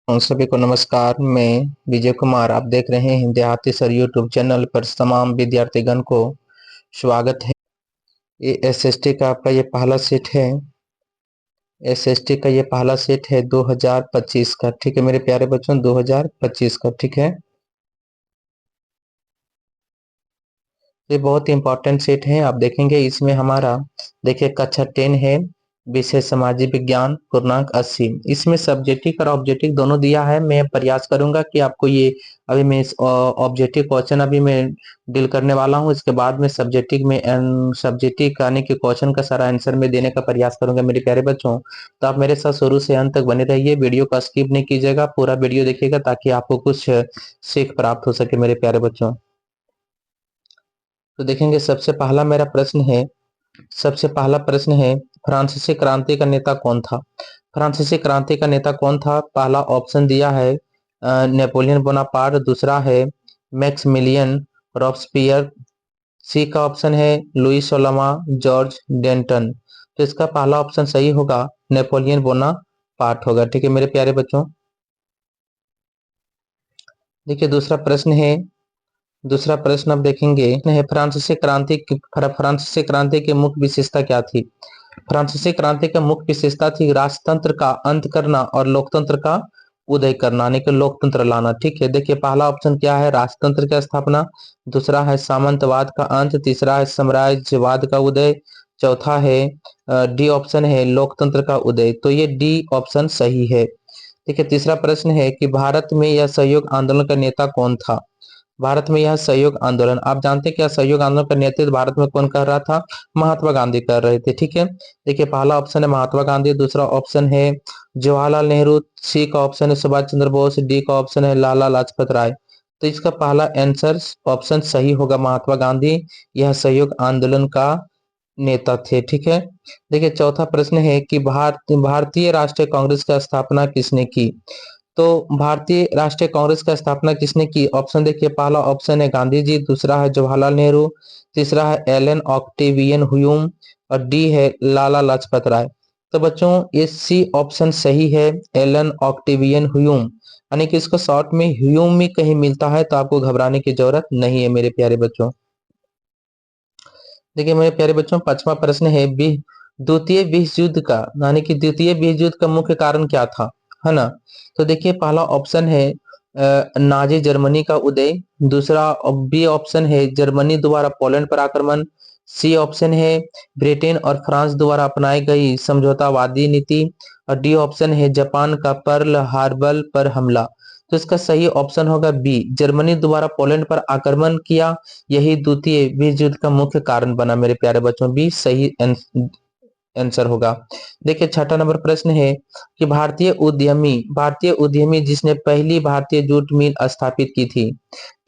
उन सभी को नमस्कार। मैं विजय कुमार, आप देख रहे हैं देहाती सर यूट्यूब चैनल पर। तमाम विद्यार्थीगण को स्वागत है। ये एसएसटी का आपका ये पहला सेट है। एसएसटी का ये पहला सेट है 2025 का। ठीक है मेरे प्यारे बच्चों, 2025 का। ठीक है, ये बहुत ही इंपॉर्टेंट सेट है। आप देखेंगे इसमें हमारा, देखिए कक्षा 10 है, विषय सामाजिक विज्ञान, पूर्णांक 80। इसमें सब्जेक्टिव और ऑब्जेक्टिव दोनों दिया है। मैं प्रयास करूंगा कि आपको ये, अभी मैं ऑब्जेक्टिव क्वेश्चन अभी मैं डील करने वाला हूं। इसके बाद में सब्जेक्टिव आने के क्वेश्चन का सारा आंसर में देने का प्रयास करूंगा मेरे प्यारे बच्चों। तो आप मेरे साथ शुरू से अंत तक बने रहिए, वीडियो को स्किप नहीं कीजिएगा, पूरा वीडियो देखिएगा ताकि आपको कुछ सीख प्राप्त हो सके मेरे प्यारे बच्चों। तो देखेंगे सबसे पहला प्रश्न है, फ्रांसीसी क्रांति का नेता कौन था? फ्रांसीसी क्रांति का नेता कौन था? पहला ऑप्शन दिया है नेपोलियन बोनापार्ट, दूसरा है मैक्सिमिलियन रॉब्सपियर, सी का ऑप्शन है लुई सोलमा, जॉर्ज डेंटन। तो इसका पहला ऑप्शन सही होगा, नेपोलियन बोनापार्ट होगा। ठीक है मेरे प्यारे बच्चों। देखिए दूसरा प्रश्न अब देखेंगे है, फ्रांसीसी क्रांति की मुख्य विशेषता क्या थी? फ्रांसीसी क्रांति की मुख्य विशेषता थी राजतंत्र का अंत करना और लोकतंत्र का उदय करना, यानी कि लोकतंत्र लाना। ठीक है, देखिए पहला ऑप्शन क्या है, राजतंत्र की स्थापना, दूसरा है सामंतवाद का अंत, तीसरा है साम्राज्यवाद का उदय, चौथा है डी ऑप्शन है लोकतंत्र का उदय। तो ये डी ऑप्शन सही है। ठीक है, तीसरा प्रश्न है कि भारत में यह सहयोग आंदोलन का नेता कौन था? भारत में यह सहयोग आंदोलन, आप जानते हैं क्या सहयोग आंदोलन का नेतृत्व भारत में कौन कर रहा था? महात्मा गांधी कर रहे थे। ठीक है, देखिए पहला ऑप्शन है महात्मा गांधी, दूसरा ऑप्शन है जवाहरलाल नेहरू, सी का ऑप्शन है सुभाष चंद्र बोस, डी का ऑप्शन है लाला लाजपत राय। तो इसका पहला आंसर ऑप्शन सही होगा, महात्मा गांधी यह सहयोग आंदोलन का नेता थे। ठीक है, देखिए चौथा प्रश्न है कि भारतीय राष्ट्रीय कांग्रेस की स्थापना किसने की? तो भारतीय राष्ट्रीय कांग्रेस का स्थापना किसने की? ऑप्शन देखिए, पहला ऑप्शन है गांधी जी, दूसरा है जवाहरलाल नेहरू, तीसरा है एलन ऑक्टेवियन ह्यूम, और डी है लाला लाजपत राय। तो बच्चों ये सी ऑप्शन सही है, एलन ऑक्टेवियन ह्यूम, यानी कि इसको शॉर्ट में ह्यूम ही कहीं मिलता है, तो आपको घबराने की जरूरत नहीं है मेरे प्यारे बच्चों। देखिए मेरे प्यारे बच्चों, पांचवा प्रश्न है द्वितीय विश्व युद्ध का, यानी कि द्वितीय विश्व युद्ध का मुख्य कारण क्या था, है ना? तो देखिए पहला ऑप्शन है नाजी जर्मनी का उदय, दूसरा बी ऑप्शन है जर्मनी द्वारा पोलैंड पर आक्रमण, सी ऑप्शन है ब्रिटेन और फ्रांस द्वारा अपनाई गई समझौतावादी नीति, और डी ऑप्शन है जापान का पर्ल हार्बर पर हमला। तो इसका सही ऑप्शन होगा बी, जर्मनी द्वारा पोलैंड पर आक्रमण किया, यही द्वितीय विश्व युद्ध का मुख्य कारण बना मेरे प्यारे बच्चों। बी सही आंसर होगा। देखिए छठा नंबर प्रश्न है कि भारतीय उद्यमी जिसने पहली भारतीय जूट मिल स्थापित की थी।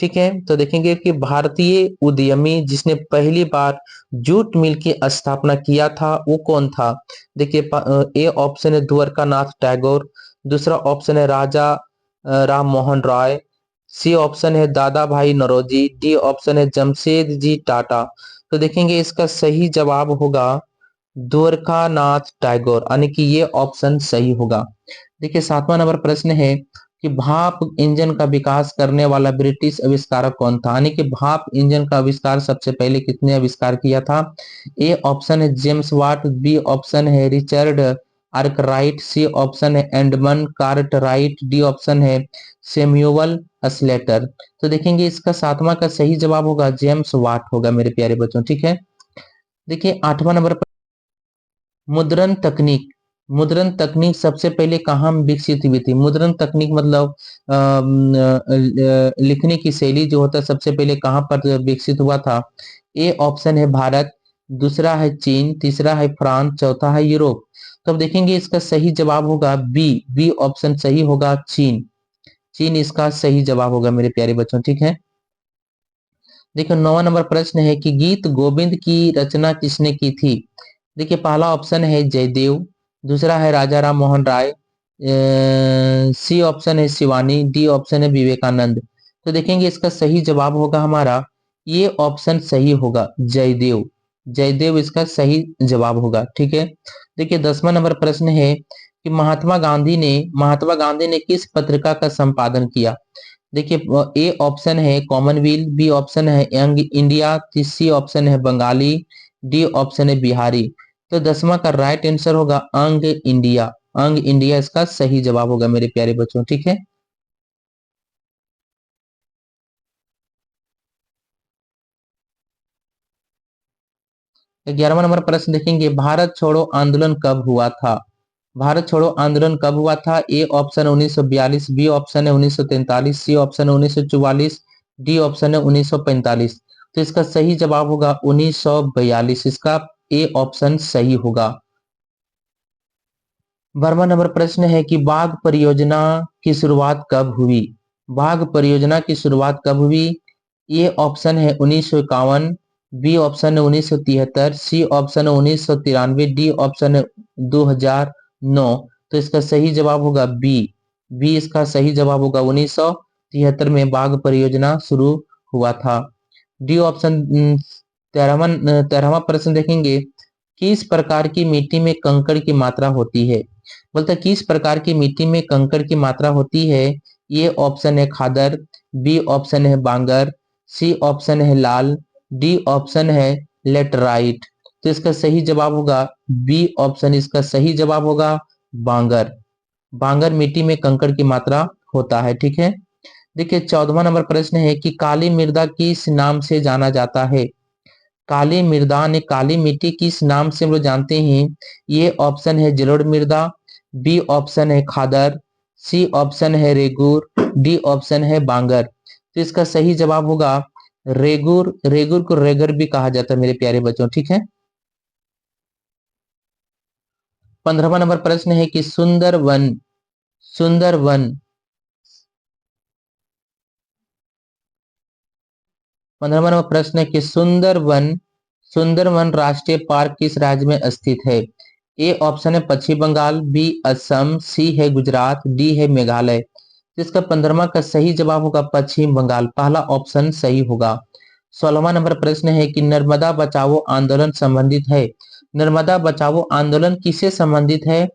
ठीक है, तो देखेंगे कि भारतीय उद्यमी जिसने पहली बार जूट मिल की स्थापना किया था वो कौन था? देखिए ए ऑप्शन है द्वारका नाथ टैगोर, दूसरा ऑप्शन है राजा राम मोहन राय, सी ऑप्शन है दादा भाई नौरोजी, डी ऑप्शन है जमशेद जी टाटा। तो देखेंगे इसका सही जवाब होगा द्वारका नाथ टैगोर, यानी कि ये ऑप्शन सही होगा। देखिए सातवां नंबर प्रश्न है कि भाप इंजन का विकास करने वाला ब्रिटिश आविष्कारक कौन था? यानी कि भाप इंजन का आविष्कार सबसे पहले किसने आविष्कार किया था? ए ऑप्शन है जेम्स वाट, बी ऑप्शन है रिचर्ड आर्कराइट, सी ऑप्शन है एडमंड कार्टराइट, डी ऑप्शन है सैमुअल स्लेटर। तो देखेंगे इसका सातवां का सही जवाब होगा जेम्स वाट होगा मेरे प्यारे बच्चों। ठीक है, देखिए आठवां नंबर, मुद्रण तकनीक सबसे पहले कहाँ विकसित हुई थी? मुद्रण तकनीक मतलब लिखने की शैली जो होता है सबसे पहले कहाँ पर विकसित हुआ था? ए ऑप्शन है भारत, दूसरा है चीन, तीसरा है फ्रांस, चौथा है यूरोप। तो अब देखेंगे इसका सही जवाब होगा बी ऑप्शन सही होगा चीन। चीन इसका सही जवाब होगा मेरे प्यारे बच्चों। ठीक है, देखिए 9वां नंबर प्रश्न है कि गीत गोविंद की रचना किसने की थी? देखिए पहला ऑप्शन है जयदेव, दूसरा है राजा राम मोहन राय, सी ऑप्शन है शिवानी, डी ऑप्शन है विवेकानंद। तो देखेंगे इसका सही जवाब होगा हमारा ये ऑप्शन सही होगा जयदेव। जयदेव इसका सही जवाब होगा। ठीक है, देखिए 10वां नंबर प्रश्न है कि महात्मा गांधी ने किस पत्रिका का संपादन किया। देखिए, ए ऑप्शन है कॉमनवेल्थ, बी ऑप्शन है यंग इंडिया, सी ऑप्शन है बंगाली, डी ऑप्शन है बिहारी। तो 10वां का राइट आंसर होगा अंग इंडिया। अंग इंडिया इसका सही जवाब होगा मेरे प्यारे बच्चों, ठीक है। 11वां नंबर प्रश्न देखेंगे, भारत छोड़ो आंदोलन कब हुआ था। भारत छोड़ो आंदोलन कब हुआ था। ए ऑप्शन 1942, बी ऑप्शन है 1943, सी ऑप्शन है 1944, डी ऑप्शन है 1945। तो इसका सही जवाब होगा 1942। इसका ए ऑप्शन सही होगा। 12वां नंबर प्रश्न है कि बाघ परियोजना की शुरुआत कब हुई। बाघ परियोजना की शुरुआत कब हुई। ए ऑप्शन है 1951, बी ऑप्शन है 1973, सी ऑप्शन है 1993, डी ऑप्शन है 2009। तो इसका सही जवाब होगा बी। बी इसका सही जवाब होगा। 1973 में बाघ परियोजना शुरू हुआ था। D option. 13वां प्रश्न देखेंगे, किस प्रकार की मिट्टी में कंकड़ की मात्रा होती है। बोलता है किस प्रकार की मिट्टी में कंकड़ की मात्रा होती है। ये ऑप्शन है खादर, बी ऑप्शन है बांगर, सी ऑप्शन है लाल, डी ऑप्शन है लेटराइट। तो इसका सही जवाब होगा बी ऑप्शन। इसका सही जवाब होगा बांगर। बांगर मिट्टी में कंकड़ की मात्रा होता है, ठीक है। देखिए, 14वां नंबर प्रश्न है कि काली मृदा किस नाम से जाना जाता है। काली मृदा ने काली मिट्टी किस नाम से हम लोग जानते हैं। ये ऑप्शन है जलोढ़ मृदा, बी ऑप्शन है खादर, सी ऑप्शन है रेगूर, डी ऑप्शन है बांगर। तो इसका सही जवाब होगा रेगूर। रेगूर को रेगर भी कहा जाता है मेरे प्यारे बच्चों, ठीक है। 15वां नंबर प्रश्न है कि सुंदरवन 15वां नंबर प्रश्न है कि सुंदरवन राष्ट्रीय पार्क किस राज्य में स्थित है। ए ऑप्शन है पश्चिम बंगाल, बी असम, सी है गुजरात, डी है मेघालय। जिसका 15वां का सही जवाब होगा पश्चिम बंगाल। पहला ऑप्शन सही होगा। 16वां नंबर प्रश्न है कि नर्मदा बचाओ आंदोलन संबंधित है। नर्मदा बचाओ आंदोलन किससे संबंधित है।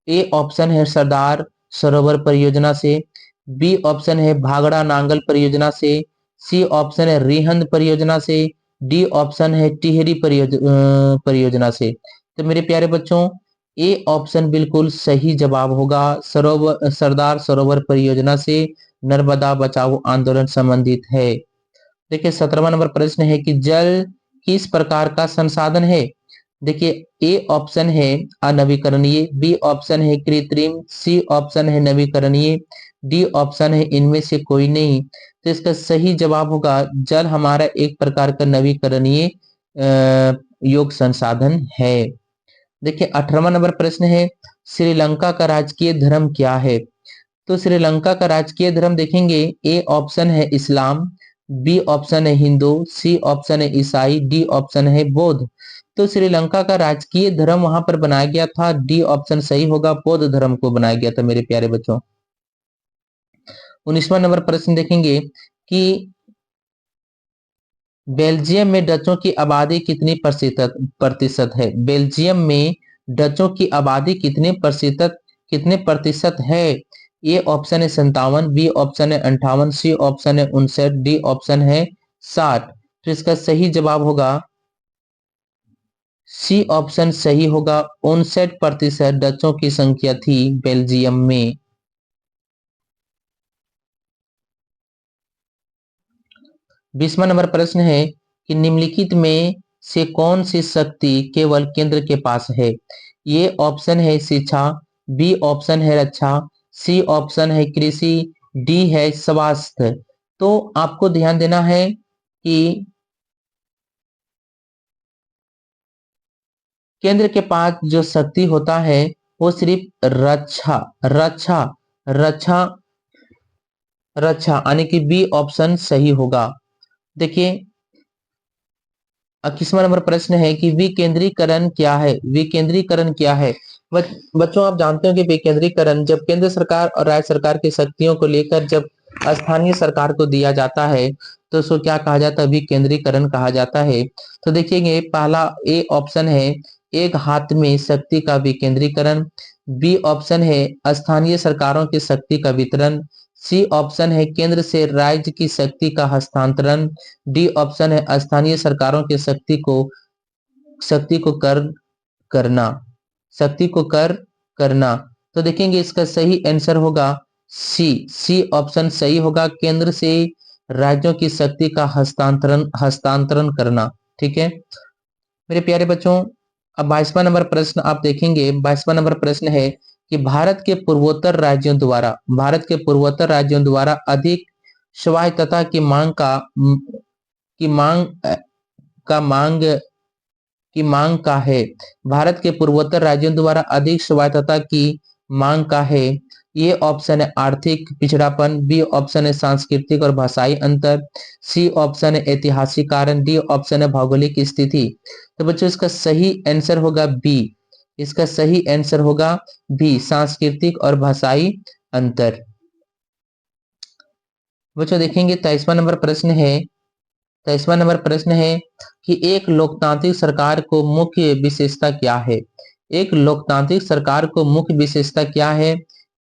ए ऑप्शन है सरदार सरोवर परियोजना से, बी ऑप्शन है भागड़ा नांगल परियोजना से, सी ऑप्शन है रिहंद परियोजना से, डी ऑप्शन है टिहरी परियोजना से। तो मेरे प्यारे बच्चों, ए ऑप्शन बिल्कुल सही जवाब होगा। सरदार सरोवर परियोजना से नर्मदा बचाओ आंदोलन संबंधित है। देखिए, 17वां नंबर प्रश्न है कि जल किस प्रकार का संसाधन है। देखिए, ए ऑप्शन है अनवीकरणीय, बी ऑप्शन है कृत्रिम, सी ऑप्शन है नवीकरणीय, डी ऑप्शन है इनमें से कोई नहीं। तो इसका सही जवाब होगा जल हमारा एक प्रकार का नवीकरणीय योग संसाधन है। देखिए, 18वां नंबर प्रश्न है श्रीलंका का राजकीय धर्म क्या है। तो श्रीलंका का राजकीय धर्म देखेंगे, ए ऑप्शन है इस्लाम, बी ऑप्शन है हिंदू, सी ऑप्शन है ईसाई, डी ऑप्शन है बौद्ध। तो श्रीलंका का राजकीय धर्म वहां पर बनाया गया था। डी ऑप्शन सही होगा, बौद्ध धर्म को बनाया गया था मेरे प्यारे बच्चों। 19वां नंबर प्रश्न देखेंगे कि बेल्जियम में डचों की आबादी कितनी प्रतिशत है। बेल्जियम में डचों की आबादी कितने प्रतिशत है। ए ऑप्शन है 57, बी ऑप्शन है 58, सी ऑप्शन है 59, डी ऑप्शन है 60। तो इसका सही जवाब होगा सी ऑप्शन सही होगा। 59% डचों की संख्या थी बेल्जियम में। 20वां नंबर प्रश्न है कि निम्नलिखित में से कौन सी शक्ति केवल केंद्र के पास है। ये ऑप्शन है शिक्षा, बी ऑप्शन है रक्षा, सी ऑप्शन है कृषि, डी है स्वास्थ्य। तो आपको ध्यान देना है कि केंद्र के पास जो शक्ति होता है वो सिर्फ रक्षा रक्षा रक्षा रक्षा यानी कि बी ऑप्शन सही होगा। देखिए, 21वां नंबर प्रश्न है कि विकेंद्रीकरण क्या है। विकेंद्रीकरण क्या है। बच्चों, आप जानते हो कि विकेंद्रीकरण जब केंद्र सरकार और राज्य सरकार की शक्तियों को लेकर जब स्थानीय सरकार को दिया जाता है तो उसको क्या कहा जाता है, विकेंद्रीकरण कहा जाता है। तो देखिए, पहला ए ऑप्शन है एक हाथ में शक्ति का विकेंद्रीकरण, बी ऑप्शन है स्थानीय सरकारों की शक्ति का वितरण, सी ऑप्शन है केंद्र से राज्य की शक्ति का हस्तांतरण, डी ऑप्शन है स्थानीय सरकारों की शक्ति को कर करना शक्ति को कर करना। तो देखेंगे इसका सही आंसर होगा सी ऑप्शन सही होगा, केंद्र से राज्यों की शक्ति का हस्तांतरण करना। ठीक है मेरे प्यारे बच्चों, अब 22वां नंबर प्रश्न आप देखेंगे। 22वां नंबर प्रश्न है कि भारत के पूर्वोत्तर राज्यों द्वारा अधिक स्वायत्तता की मांग की मांग का मांग की मांग का है। भारत के पूर्वोत्तर राज्यों द्वारा अधिक स्वायत्तता की मांग का है। ये ऑप्शन है आर्थिक पिछड़ापन, बी ऑप्शन है सांस्कृतिक और भाषाई अंतर, सी ऑप्शन है ऐतिहासिक कारण, डी ऑप्शन है भौगोलिक स्थिति। तो बच्चों इसका सही आंसर होगा बी। इसका सही आंसर होगा बी, सांस्कृतिक और भाषाई अंतर। बच्चों देखेंगे 23वां नंबर प्रश्न है। 23वां नंबर प्रश्न है कि एक लोकतांत्रिक सरकार को मुख्य विशेषता क्या है। एक लोकतांत्रिक सरकार को मुख्य विशेषता क्या है।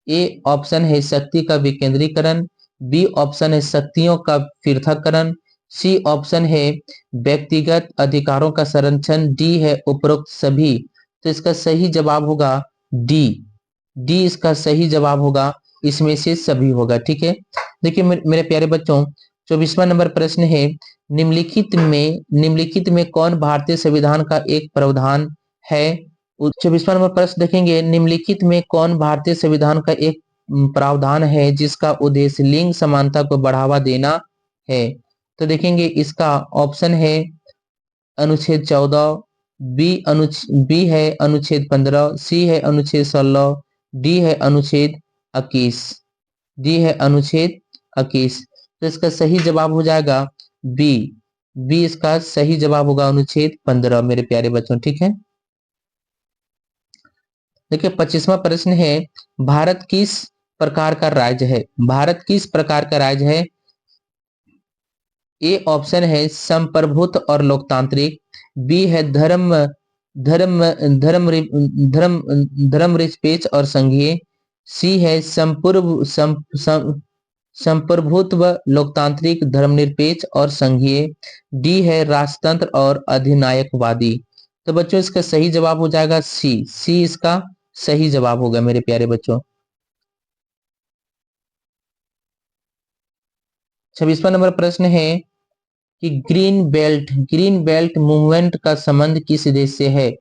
ए ऑप्शन है शक्ति का विकेंद्रीकरण, बी ऑप्शन है शक्तियों का पृथक्करण, सी ऑप्शन है व्यक्तिगत अधिकारों का संरक्षण, डी है उपरोक्त सभी। तो इसका सही जवाब होगा डी। डी इसका सही जवाब होगा, इसमें से सभी होगा। ठीक है देखिए मेरे प्यारे बच्चों, 24वां नंबर प्रश्न है निम्नलिखित में कौन भारतीय संविधान का एक प्रावधान है। 24वां नंबर प्रश्न देखेंगे, निम्नलिखित में कौन भारतीय संविधान का एक प्रावधान है जिसका उद्देश्य लिंग समानता को बढ़ावा देना है। तो देखेंगे इसका ऑप्शन है अनुच्छेद 14, बी है अनुच्छेद 15, सी है अनुच्छेद 16, डी है अनुच्छेद 21। तो इसका सही जवाब हो जाएगा बी। बी इसका सही जवाब होगा अनुच्छेद 15 मेरे प्यारे बच्चों। ठीक है देखिए 25वां प्रश्न है, भारत किस प्रकार का राज्य है। भारत किस प्रकार का राज्य है। ए ऑप्शन है संप्रभुत्व और लोकतांत्रिक, बी है धर्म धर्म धर्म धर्म धर्मनिरपेक्ष और संघीय, सी है संप्रभुत्व लोकतांत्रिक धर्मनिरपेक्ष और संघीय, डी है राजतंत्र और अधिनायकवादी। तो बच्चों इसका सही जवाब हो जाएगा सी इसका सही जवाब होगा मेरे प्यारे बच्चों। 26वां नंबर प्रश्न है कि ग्रीन बेल्ट मूवमेंट का संबंध किस देश से है।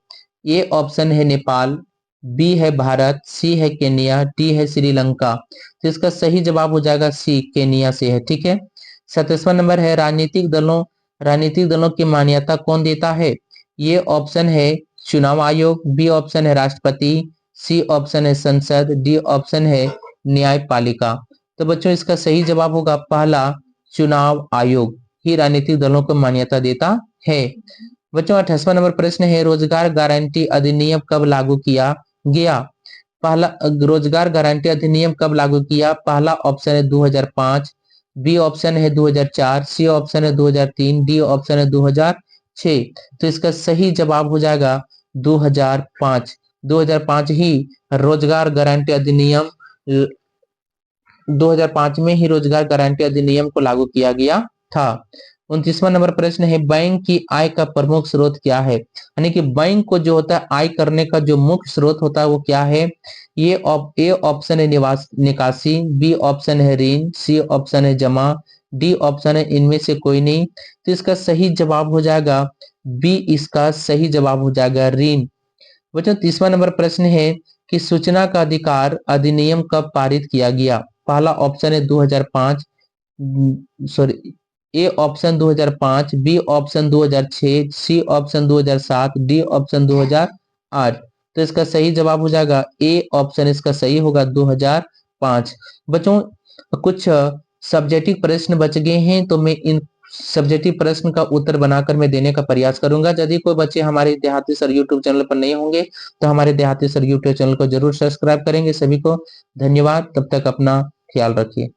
ए ऑप्शन है नेपाल, बी है भारत, सी है केन्या, डी है श्रीलंका। तो इसका सही जवाब हो जाएगा सी, केन्या से है। ठीक है 27वां नंबर है राजनीतिक दलों की मान्यता कौन देता है। ये ऑप्शन है चुनाव आयोग, बी ऑप्शन है राष्ट्रपति, सी ऑप्शन है संसद, डी ऑप्शन है न्यायपालिका। तो बच्चों इसका सही जवाब होगा पहला, चुनाव आयोग ही राजनीतिक दलों को मान्यता देता है। बच्चों 28वां नंबर प्रश्न है रोजगार गारंटी अधिनियम कब लागू किया गया। पहला रोजगार गारंटी अधिनियम कब लागू किया। पहला ऑप्शन है 2005, बी ऑप्शन है 2004, सी ऑप्शन है 2003, डी ऑप्शन है 2006। तो इसका सही जवाब हो जाएगा 2005। 2005 ही रोजगार गारंटी अधिनियम 2005 में ही रोजगार गारंटी अधिनियम को लागू किया गया था। 29वां नंबर प्रश्न है बैंक की आय का प्रमुख स्रोत क्या है। यानी कि बैंक को जो होता है आय करने का जो मुख्य स्रोत होता है वो क्या है। ये ए ऑप्शन है निकासी, बी ऑप्शन है ऋण, सी ऑप्शन है जमा, डी ऑप्शन है इनमें से कोई नहीं। तो इसका सही जवाब हो जाएगा बी, इसका सही जवाब हो जाएगा ऋण। बच्चों 30वां नंबर प्रश्न है कि सूचना का अधिकार अधिनियम कब पारित किया गया। पहला ऑप्शन है 2005, sorry A option 2005, B option 2006, C option 2007, D option 2008। तो इसका सही जवाब हो जाएगा ए ऑप्शन, इसका सही होगा 2005। बच्चों कुछ सब्जेक्टिव प्रश्न बच गए हैं तो मैं इन सब्जेक्टिव प्रश्न का उत्तर बनाकर मैं देने का प्रयास करूंगा। यदि कोई बच्चे हमारे देहाती सर यूट्यूब चैनल पर नहीं होंगे तो हमारे देहाती सर यूट्यूब चैनल को जरूर सब्सक्राइब करेंगे। सभी को धन्यवाद, तब तक अपना ख्याल रखिए।